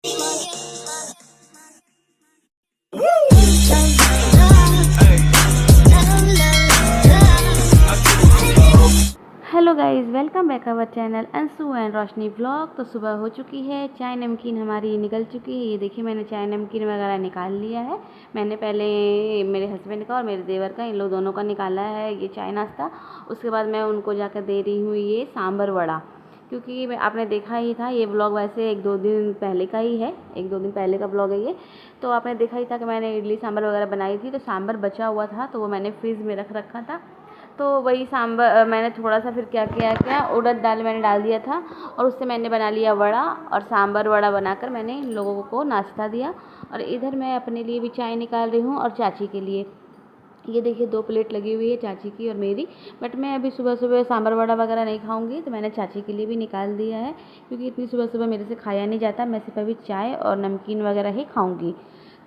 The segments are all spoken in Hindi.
Hello guys, welcome back our channel Anshu and Roshni vlog. तो सुबह हो चुकी है, चाय नमकीन हमारी निकल चुकी है। ये देखिए मैंने चाय नमकीन वगैरह निकाल लिया है। मैंने पहले मेरे हस्बैंड का और मेरे देवर का, इन लोग दोनों का निकाला है ये चाय नाश्ता। उसके बाद मैं उनको जाकर दे रही हूँ ये सांभर वड़ा, क्योंकि आपने देखा ही था ये ब्लॉग, वैसे 1-2 दिन पहले का ही है, 1-2 दिन पहले का ब्लॉग है ये। तो आपने देखा ही था कि मैंने इडली सांभर वगैरह बनाई थी, तो सांभर बचा हुआ था तो वो मैंने फ्रिज में रख रखा था। तो वही सांभर मैंने थोड़ा सा फिर क्या उड़द दाल मैंने डाल दिया था और उससे मैंने बना लिया वड़ा, और सांभर वड़ा बनाकर मैंने इन लोगों को नाश्ता दिया। और इधर मैं अपने लिए भी चाय निकाल रही हूँ और चाची के लिए। ये देखिए 2 प्लेट लगी हुई है चाची की और मेरी। बट मैं अभी सुबह सुबह सांभर वड़ा वगैरह नहीं खाऊंगी, तो मैंने चाची के लिए भी निकाल दिया है, क्योंकि इतनी सुबह सुबह मेरे से खाया नहीं जाता। मैं सिर्फ अभी चाय और नमकीन वगैरह ही खाऊंगी।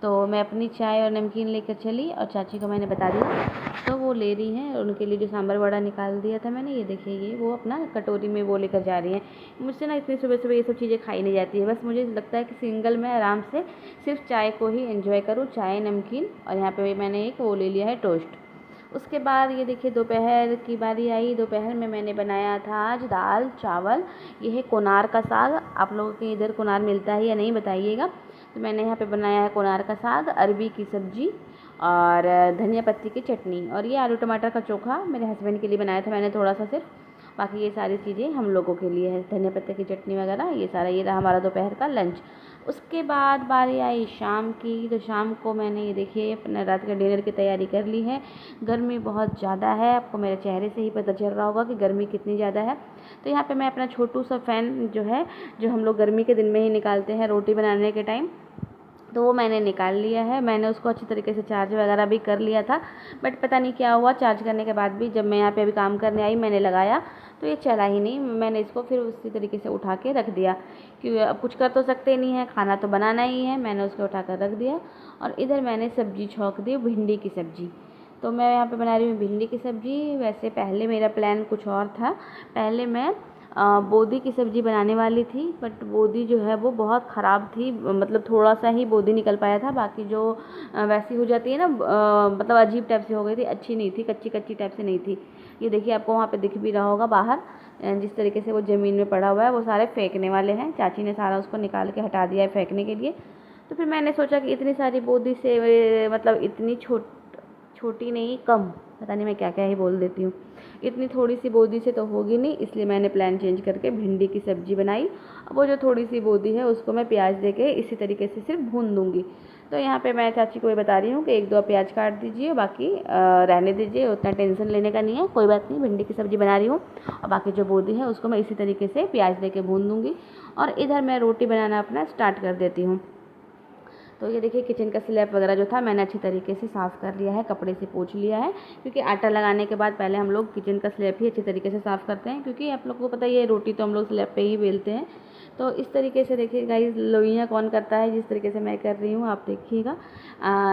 तो मैं अपनी चाय और नमकीन लेकर चली और चाची को मैंने बता दिया, तो वो ले रही हैं। और उनके लिए जो सांभर वड़ा निकाल दिया था मैंने, ये देखिए ये वो अपना कटोरी में वो लेकर जा रही हैं। मुझसे ना इतनी सुबह सुबह ये सब चीज़ें खाई नहीं जाती है। बस मुझे लगता है कि सिंगल मैं आराम से सिर्फ चाय को ही एंजॉय करूँ, चाय नमकीन। और यहाँ पे मैंने एक वो ले लिया है टोस्ट। उसके बाद ये देखिए दोपहर की बारी आई। दोपहर में मैंने बनाया था आज दाल चावल। ये है कोनार का साग। आप लोगों के इधर कोनार मिलता है या नहीं बताइएगा। तो मैंने यहाँ पे बनाया है कोनार का साग, अरबी की सब्जी और धनिया पत्ती की चटनी। और ये आलू टमाटर का चोखा मेरे हस्बैंड के लिए बनाया था मैंने थोड़ा सा सिर्फ। बाकी ये सारी चीज़ें हम लोगों के लिए है, धनिया पत्ते की चटनी वगैरह ये सारा। ये रहा हमारा दोपहर का लंच। उसके बाद बारी आई शाम की। तो शाम को मैंने ये देखिए अपना रात का डिनर की तैयारी कर ली है। गर्मी बहुत ज़्यादा है, आपको मेरे चेहरे से ही पता चल रहा होगा कि गर्मी कितनी ज़्यादा है। तो यहाँ पे मैं अपना छोटू सा फ़ैन जो है, जो हम लोग गर्मी के दिन में ही निकालते हैं रोटी बनाने के टाइम, तो वो मैंने निकाल लिया है। मैंने उसको अच्छी तरीके से चार्ज वगैरह भी कर लिया था। बट पता नहीं क्या हुआ, चार्ज करने के बाद भी जब मैं यहाँ पे अभी काम करने आई मैंने लगाया तो ये चला ही नहीं। मैंने इसको फिर उसी तरीके से उठा के रख दिया, क्योंकि अब कुछ कर तो सकते नहीं है, खाना तो बनाना ही है। मैंने उसको उठा कर रख दिया। और इधर मैंने सब्ज़ी छौंक दी, भिंडी की सब्ज़ी। तो मैं यहाँ पे बना रही हूँ भिंडी की सब्ज़ी। वैसे पहले मेरा प्लान कुछ और था। पहले मैं बोदी की सब्ज़ी बनाने वाली थी, बट बोदी जो है वो बहुत ख़राब थी। मतलब थोड़ा सा ही बोदी निकल पाया था, बाकी जो वैसी हो जाती है ना, मतलब अजीब टाइप से हो गई थी, अच्छी नहीं थी, कच्ची कच्ची टाइप से नहीं थी। ये देखिए आपको वहाँ पे दिख भी रहा होगा बाहर, जिस तरीके से वो ज़मीन में पड़ा हुआ है, वो सारे फेंकने वाले हैं। चाची ने सारा उसको निकाल के हटा दिया है फेंकने के लिए। तो फिर मैंने सोचा कि इतनी सारी बोदी से मतलब इतनी छोटी नहीं, कम, पता नहीं मैं क्या क्या ही बोल देती हूँ, इतनी थोड़ी सी बोदी से तो होगी नहीं, इसलिए मैंने प्लान चेंज करके भिंडी की सब्ज़ी बनाई। वो जो थोड़ी सी बोदी है उसको मैं प्याज देके इसी तरीके से सिर्फ भून दूँगी। तो यहाँ पे मैं चाची को ये बता रही हूँ कि 1-2 प्याज काट दीजिए, बाकी रहने दीजिए, उतना टेंशन लेने का नहीं है, कोई बात नहीं, भिंडी की सब्ज़ी बना रही हूँ। और बाकी जो बोदी है उसको मैं इसी तरीके से प्याज देके भून दूँगी। और इधर मैं रोटी बनाना अपना स्टार्ट कर देती हूँ। तो ये देखिए किचन का स्लैब वगैरह जो था मैंने अच्छी तरीके से साफ़ कर लिया है, कपड़े से पोंछ लिया है, क्योंकि आटा लगाने के बाद पहले हम लोग किचन का स्लैब ही अच्छी तरीके से साफ़ करते हैं, क्योंकि आप लोग को पता ही है रोटी तो हम लोग स्लैब पे ही बेलते हैं। तो इस तरीके से देखिए गाइस, लोइयाँ कौन करता है जिस तरीके से मैं कर रही हूँ, आप देखिएगा।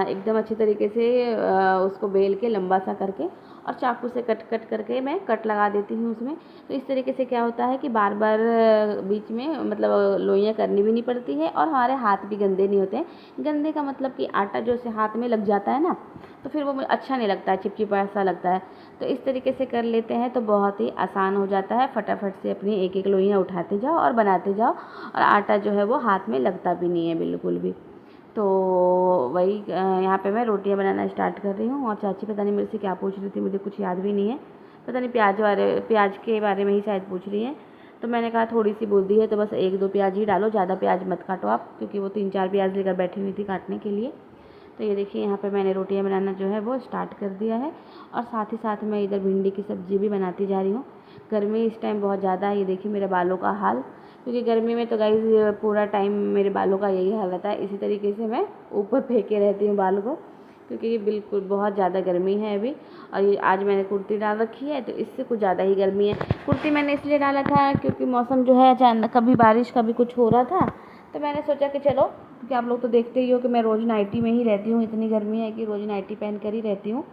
एकदम अच्छी तरीके से उसको बेल के लंबा सा करके और चाकू से कट कट करके मैं कट लगा देती हूँ उसमें। तो इस तरीके से क्या होता है कि बार बार बीच में मतलब लोइयाँ करनी भी नहीं पड़ती है और हमारे हाथ भी गंदे नहीं होते हैं। गंदे का मतलब कि आटा जो से हाथ में लग जाता है ना, तो फिर वो अच्छा नहीं लगता है, चिपचिपा सा लगता है। तो इस तरीके से कर लेते हैं तो बहुत ही आसान हो जाता है। फटाफट से अपनी एक एक लोइयाँ उठाते जाओ और बनाते जाओ, और आटा जो है वो हाथ में लगता भी नहीं है बिल्कुल भी। तो वही यहाँ पे मैं रोटियाँ बनाना स्टार्ट कर रही हूँ। और चाची पता नहीं मेरे से क्या पूछ रही थी, मुझे कुछ याद भी नहीं है, पता नहीं प्याज के बारे में ही शायद पूछ रही हैं। तो मैंने कहा थोड़ी सी बोल दी है तो बस 1-2 प्याज ही डालो, ज़्यादा प्याज मत काटो आप, क्योंकि वो 3-4 प्याज लेकर बैठी हुई थी काटने के लिए। तो ये देखिए यहाँ पे मैंने रोटियाँ बनाना जो है वो स्टार्ट कर दिया है। और साथ ही साथ मैं इधर भिंडी की सब्ज़ी भी बनाती जा रही हूँ। गर्मी इस टाइम बहुत ज़्यादा है, ये देखिए मेरे बालों का हाल, क्योंकि गर्मी में तो गाइस पूरा टाइम मेरे बालों का यही हाल रहता है। इसी तरीके से मैं ऊपर फेंके रहती हूँ बाल को, क्योंकि बिल्कुल बहुत ज़्यादा गर्मी है अभी। और ये आज मैंने कुर्ती डाल रखी है तो इससे कुछ ज़्यादा ही गर्मी है। कुर्ती मैंने इसलिए डाला था क्योंकि मौसम जो है अचानक कभी बारिश कभी कुछ हो रहा था, तो मैंने सोचा कि चलो, क्योंकि आप लोग तो देखते ही हो कि मैं रोज़ नाइटी में ही रहती हूँ, इतनी गर्मी है कि रोज़ नाइटी पहन कर ही रहती हूँ।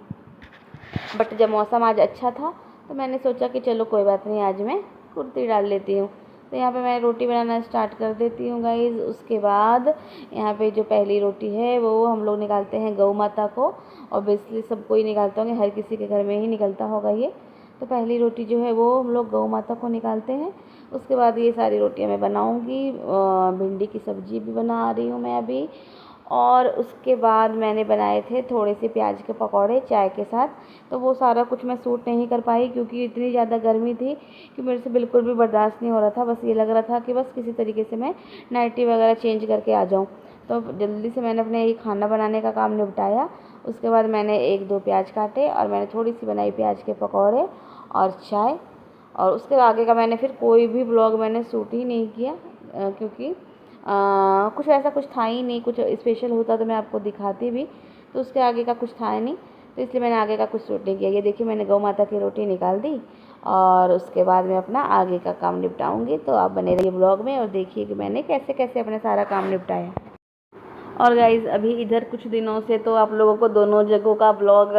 बट जब मौसम आज अच्छा था तो मैंने सोचा कि चलो कोई बात नहीं, आज मैं कुर्ती डाल लेती हूँ। तो यहाँ पे मैं रोटी बनाना स्टार्ट कर देती हूँ गाइज़। उसके बाद यहाँ पे जो पहली रोटी है वो हम लोग निकालते हैं गौ माता को। ऑब्वियसली सबको ही निकालते होंगे, हर किसी के घर में ही निकलता होगा ये। तो पहली रोटी जो है वो हम लोग गौ माता को निकालते हैं। उसके बाद ये सारी रोटियाँ मैं बनाऊँगी। भिंडी की सब्ज़ी भी बना रही हूँ मैं अभी। और उसके बाद मैंने बनाए थे थोड़े से प्याज के पकौड़े चाय के साथ। तो वो सारा कुछ मैं शूट नहीं कर पाई क्योंकि इतनी ज़्यादा गर्मी थी कि मेरे से बिल्कुल भी बर्दाश्त नहीं हो रहा था। बस ये लग रहा था कि बस किसी तरीके से मैं नाइटी वगैरह चेंज करके आ जाऊँ। तो जल्दी से मैंने अपने ये खाना बनाने का काम निपटाया। उसके बाद मैंने 1-2 प्याज काटे और मैंने थोड़ी सी बनाई प्याज के पकौड़े और चाय। और उसके आगे का मैंने फिर कोई भी व्लॉग मैंने शूट ही नहीं किया क्योंकि कुछ ऐसा कुछ था ही नहीं। कुछ स्पेशल होता तो मैं आपको दिखाती भी, तो उसके आगे का कुछ था नहीं, तो इसलिए मैंने आगे का कुछ शूट नहीं किया। ये देखिए मैंने गौ माता की रोटी निकाल दी और उसके बाद मैं अपना आगे का काम निपटाऊंगी। तो आप बने रहिए ब्लॉग में और देखिए कि मैंने कैसे कैसे अपना सारा काम निपटाया। और गाइज़ अभी इधर कुछ दिनों से तो आप लोगों को दोनों जगहों का ब्लॉग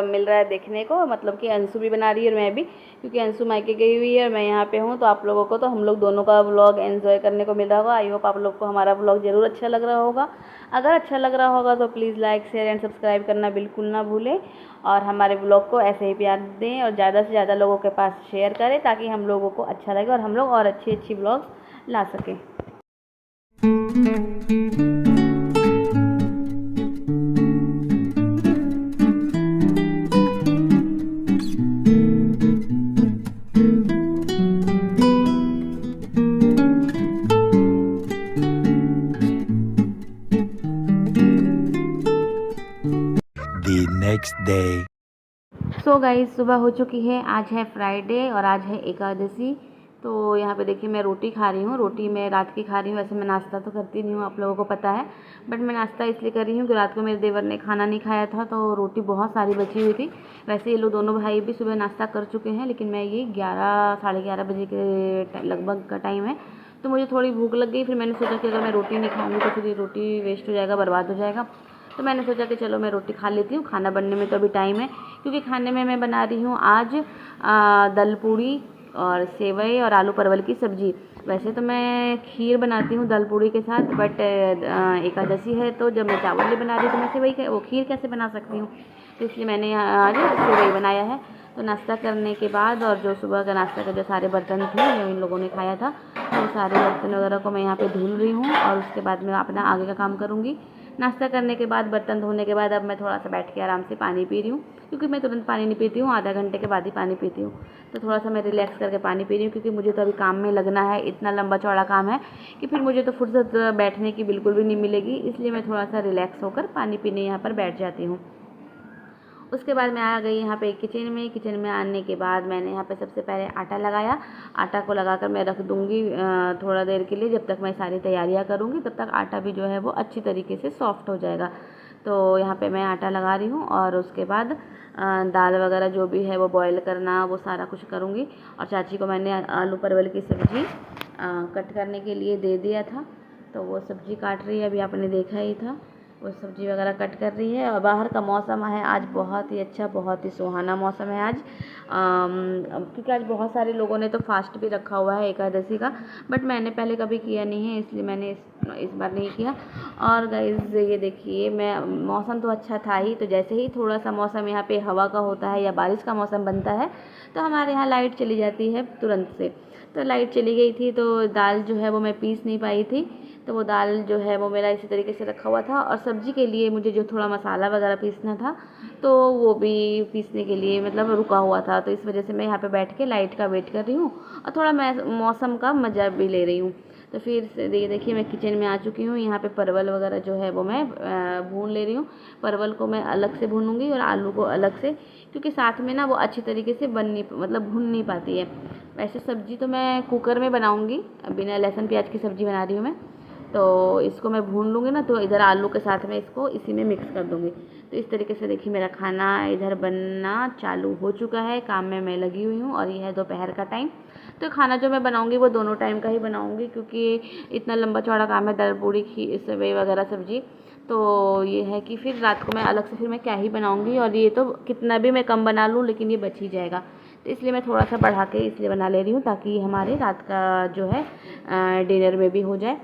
मिल रहा है देखने को। मतलब कि अंशु भी बना रही है और मैं भी, क्योंकि अंशु मायके गई हुई है और मैं यहाँ पे हूँ। तो आप लोगों को तो हम लोग दोनों का ब्लॉग एंजॉय करने को मिल रहा होगा। आई होप आप लोग को हमारा ब्लॉग ज़रूर अच्छा लग रहा होगा। अगर अच्छा लग रहा होगा तो please like share and subscribe करना बिल्कुल ना भूलें। और हमारे ब्लॉग को ऐसे ही प्यार दें और ज़्यादा से ज़्यादा लोगों के पास शेयर करें ताकि हम लोगों को अच्छा लगे और हम लोग और अच्छी अच्छी ब्लॉग्स ला सकें। The next day. So guys सुबह हो चुकी है। आज है फ्राइडे और आज है एकादशी। तो यहाँ पे देखिए मैं रोटी खा रही हूँ। रोटी मैं रात की खा रही हूँ। वैसे मैं नाश्ता तो करती नहीं हूँ, आप लोगों को पता है, बट मैं नाश्ता इसलिए कर रही हूँ कि रात को मेरे देवर ने खाना नहीं खाया था तो रोटी बहुत सारी बची हुई थी। वैसे ये लोग दोनों भाई भी सुबह नाश्ता कर चुके हैं, लेकिन मैं ये 11-11:30 बजे के लगभग का टाइम है तो मुझे थोड़ी भूख लग गई। फिर मैंने सोचा कि अगर मैं रोटी नहीं खाऊँगी तो फिर ये रोटी वेस्ट हो जाएगा, बर्बाद हो जाएगा। तो मैंने सोचा कि चलो मैं रोटी खा लेती हूँ। खाना बनने में तो अभी टाइम है, क्योंकि खाने में मैं बना रही हूँ आज दल पूड़ी और सेवई और आलू परवल की सब्ज़ी। वैसे तो मैं खीर बनाती हूँ दल पूड़ी के साथ, बट एकादशी है तो जब मैं चावल नहीं बना रही तो मैं सेवई वो खीर कैसे बना सकती हूँ। तो इसलिए मैंने आज सेवई बनाया है। तो नाश्ता करने के बाद और जो सुबह का नाश्ता का जो सारे बर्तन थे जो इन लोगों ने खाया था, तो सारे बर्तन वगैरह को मैं यहाँ पे धुल रही हूँ और उसके बाद मैं अपना आगे का काम करूँगी। नाश्ता करने के बाद बर्तन धोने के बाद अब मैं थोड़ा सा बैठ के आराम से पानी पी रही हूँ, क्योंकि मैं तुरंत पानी नहीं पीती हूँ, आधा घंटे के बाद ही पानी पीती हूँ। तो थोड़ा सा मैं रिलैक्स करके पानी पी रही हूँ, क्योंकि मुझे तो अभी काम में लगना है। इतना लंबा चौड़ा काम है कि फिर मुझे तो फुर्सत बैठने की बिल्कुल भी नहीं मिलेगी, इसलिए मैं थोड़ा सा रिलैक्स होकर पानी पीने यहाँ पर बैठ जाती हूँ। उसके बाद मैं आ गई यहाँ पे किचन में। किचन में आने के बाद मैंने यहाँ पे सबसे पहले आटा लगाया। आटा को लगाकर मैं रख दूँगी थोड़ा देर के लिए। जब तक मैं सारी तैयारियाँ करूँगी तब तक आटा भी जो है वो अच्छी तरीके से सॉफ्ट हो जाएगा। तो यहाँ पे मैं आटा लगा रही हूँ और उसके बाद दाल वगैरह जो भी है वो बॉईल करना वो सारा कुछ करूँगी। और चाची को मैंने आलू परवल की सब्ज़ी कट करने के लिए दे दिया था, तो वो सब्ज़ी काट रही है, अभी आपने देखा ही था। वो सब्ज़ी वगैरह कट कर रही है। और बाहर का मौसम है आज बहुत ही अच्छा, बहुत ही सुहाना मौसम है आज, क्योंकि आज बहुत सारे लोगों ने तो फास्ट भी रखा हुआ है एकादशी का, बट मैंने पहले कभी किया नहीं है, इसलिए मैंने इस बार नहीं किया। और गाइस ये देखिए मैं मौसम तो अच्छा था ही, तो जैसे ही थोड़ा सा मौसम यहाँ पे हवा का होता है या बारिश का मौसम बनता है तो हमारे यहाँ लाइट चली जाती है तुरंत से। तो लाइट चली गई थी तो दाल जो है वो मैं पीस नहीं पाई थी, तो वो दाल जो है वो मेरा इसी तरीके से रखा हुआ था। और सब्ज़ी के लिए मुझे जो थोड़ा मसाला वगैरह पीसना था तो वो भी पीसने के लिए मतलब रुका हुआ था। तो इस वजह से मैं यहाँ पे बैठ के लाइट का वेट कर रही हूँ और थोड़ा मैं मौसम का मज़ा भी ले रही हूँ। तो फिर ये देखिए मैं किचन में आ चुकी हूँ। यहाँ पे परवल वगैरह जो है वो मैं भून ले रही हूँ। परवल को मैं अलग से भूनूंगी और आलू को अलग से, क्योंकि साथ में ना वो अच्छी तरीके से भून नहीं पाती है। वैसे सब्ज़ी तो मैं कुकर में बनाऊँगी, बिना लहसुन प्याज की सब्ज़ी बना रही हूँ मैं। तो इसको मैं भून लूँगी ना, तो इधर आलू के साथ में इसको इसी में मिक्स कर दूँगी। तो इस तरीके से देखिए मेरा खाना इधर बनना चालू हो चुका है। काम में मैं लगी हुई हूँ और ये है दोपहर का टाइम। तो खाना जो मैं बनाऊँगी वो दोनों टाइम का ही बनाऊँगी, क्योंकि इतना लंबा चौड़ा काम है, दाल पूड़ी खीर सेवई वगैरह सब्ज़ी। तो ये है कि फिर रात को मैं अलग से फिर मैं क्या ही बनाऊँगी, और ये तो कितना भी मैं कम बना लूँ लेकिन ये बच ही जाएगा। तो इसलिए मैं थोड़ा सा बढ़ा के इसलिए बना ले रही हूँ ताकि हमारे रात का जो है डिनर में भी हो जाए।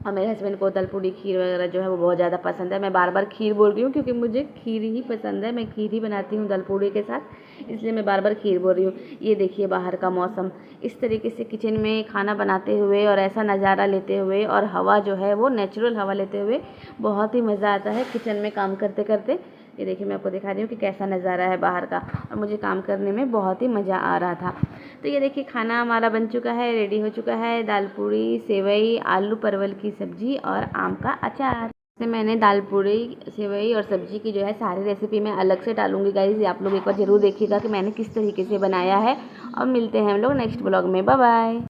और मेरे हस्बैंड को दाल पूड़ी खीर वगैरह जो है वो बहुत ज़्यादा पसंद है। मैं बार बार खीर बोल रही हूँ क्योंकि मुझे खीर ही पसंद है, मैं खीर ही बनाती हूँ दाल पूड़ी के साथ, इसलिए मैं बार बार खीर बोल रही हूँ। ये देखिए बाहर का मौसम, इस तरीके से किचन में खाना बनाते हुए और ऐसा नज़ारा लेते हुए और हवा जो है वो नेचुरल हवा लेते हुए बहुत ही मज़ा आता है किचन में काम करते करते। ये देखिए मैं आपको दिखा रही हूँ कि कैसा नज़ारा है बाहर का, और मुझे काम करने में बहुत ही मज़ा आ रहा था। तो ये देखिए खाना हमारा बन चुका है, रेडी हो चुका है। दाल पूड़ी, सेवई, आलू परवल की सब्ज़ी और आम का अचार। से मैंने दाल पूड़ी, सेवई और सब्ज़ी की जो है सारी रेसिपी मैं अलग से डालूंगी गाइज़, ये आप लोग एक बार ज़रूर देखिएगा कि मैंने किस तरीके से बनाया है। और मिलते हैं हम लोग नेक्स्ट ब्लॉग में। Bye bye.